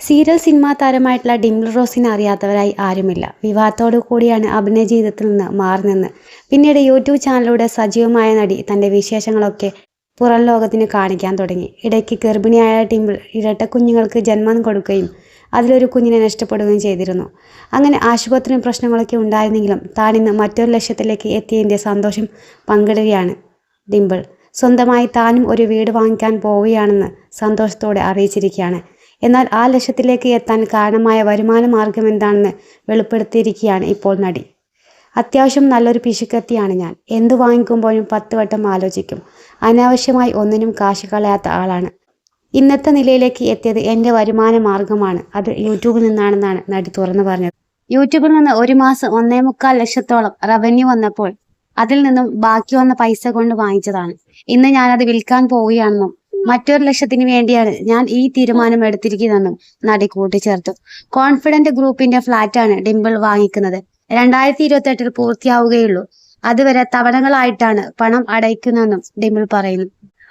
Serial cinema താരമായിട്ടുള്ള Dimple റോസിനെ അറിയാത്തവരായി ആരുമില്ല. വിവാഹത്തോടു കൂടിയാണ് അഭിനയ ജീവിതത്തിൽ നിന്ന് മാറി നിന്ന് പിന്നീട് യൂട്യൂബ് ചാനലിലൂടെ സജീവമായ നടി തൻ്റെ വിശേഷങ്ങളൊക്കെ പുറം ലോകത്തിന് കാണിക്കാൻ തുടങ്ങി. ഇടയ്ക്ക് ഗർഭിണിയായ ഡിംപിൾ ഇരട്ടക്കുഞ്ഞുങ്ങൾക്ക് ജന്മം കൊടുക്കുകയും അതിലൊരു കുഞ്ഞിനെ നഷ്ടപ്പെടുകയും ചെയ്തിരുന്നു. അങ്ങനെ ആശുപത്രി പ്രശ്നങ്ങളൊക്കെ ഉണ്ടായിരുന്നെങ്കിലും താൻ ഇന്ന് മറ്റൊരു ലക്ഷ്യത്തിലേക്ക് എത്തിയതിൻ്റെ സന്തോഷം പങ്കിടുകയാണ് ഡിംപിൾ. സ്വന്തമായി താനും ഒരു വീട് വാങ്ങിക്കാൻ പോവുകയാണെന്ന് സന്തോഷത്തോടെ അറിയിച്ചിരിക്കുകയാണ്. എന്നാൽ ആ ലക്ഷ്യത്തിലേക്ക് എത്താൻ കാരണമായ വരുമാന മാർഗം എന്താണെന്ന് വെളിപ്പെടുത്തിയിരിക്കുകയാണ് ഇപ്പോൾ നടി. അത്യാവശ്യം നല്ലൊരു പിശുക്കത്തിയാണ് ഞാൻ. എന്തു വാങ്ങിക്കുമ്പോഴും 10 വട്ടം ആലോചിക്കും. അനാവശ്യമായി ഒന്നിനും കാശ് കളയാത്ത ആളാണ്. ഇന്നത്തെ നിലയിലേക്ക് എത്തിയത് എൻ്റെ വരുമാന മാർഗമാണ്. അത് യൂട്യൂബിൽ നിന്നാണെന്നാണ് നടി തുറന്നു പറഞ്ഞത്. യൂട്യൂബിൽ നിന്ന് ഒരു മാസം 1.25 ലക്ഷത്തോളം റവന്യൂ വന്നപ്പോൾ അതിൽ നിന്നും ബാക്കി വന്ന പൈസ കൊണ്ട് വാങ്ങിച്ചതാണ്. ഇന്ന് ഞാനത് വിൽക്കാൻ പോവുകയാണെന്നും മറ്റൊരു ലക്ഷ്യത്തിന് വേണ്ടിയാണ് ഞാൻ ഈ തീരുമാനം എടുത്തിരിക്കുന്നതെന്നും നടി കൂട്ടിച്ചേർത്തു. കോൺഫിഡന്റ് ഗ്രൂപ്പിന്റെ ഫ്ലാറ്റാണ് ഡിംപിൾ വാങ്ങിക്കുന്നത്. 2028 പൂർത്തിയാവുകയുള്ളൂ. അതുവരെ തവണകളായിട്ടാണ് പണം അടയ്ക്കുന്നതെന്നും ഡിംപിൾ പറയുന്നു.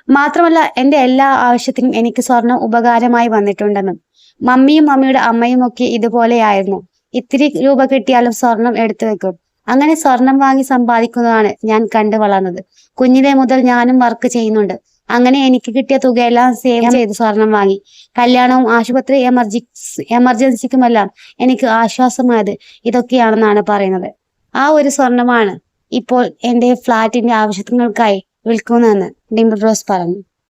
മാത്രമല്ല എൻ്റെ എല്ലാ ആവശ്യത്തിനും എനിക്ക് സ്വർണം ഉപകാരമായി വന്നിട്ടുണ്ടെന്നും മമ്മിയുടെ അമ്മയും ഒക്കെ ഇതുപോലെയായിരുന്നു. ഇത്തിരി രൂപ കിട്ടിയാലും സ്വർണം എടുത്തു വെക്കും. അങ്ങനെ സ്വർണം വാങ്ങി സമ്പാദിക്കുന്നതാണ് ഞാൻ കണ്ടു വളർന്നത്. കുഞ്ഞിലെ മുതൽ ഞാനും വർക്ക് ചെയ്യുന്നുണ്ട്. അങ്ങനെ എനിക്ക് കിട്ടിയ തുകയെല്ലാം സേവ് ചെയ്ത് സ്വർണം വാങ്ങി. കല്യാണവും ആശുപത്രി എമർജൻസിക്കുമെല്ലാം എനിക്ക് ആശ്വാസമായത് ഇതൊക്കെയാണെന്നാണ് പറയുന്നത്. ആ ഒരു സ്വർണമാണ് ഇപ്പോൾ എൻ്റെ ഫ്ലാറ്റിന്റെ ആവശ്യങ്ങൾക്കായി വിൽക്കുന്നതെന്ന് ഡിംപിൾ റോസ് പറഞ്ഞു.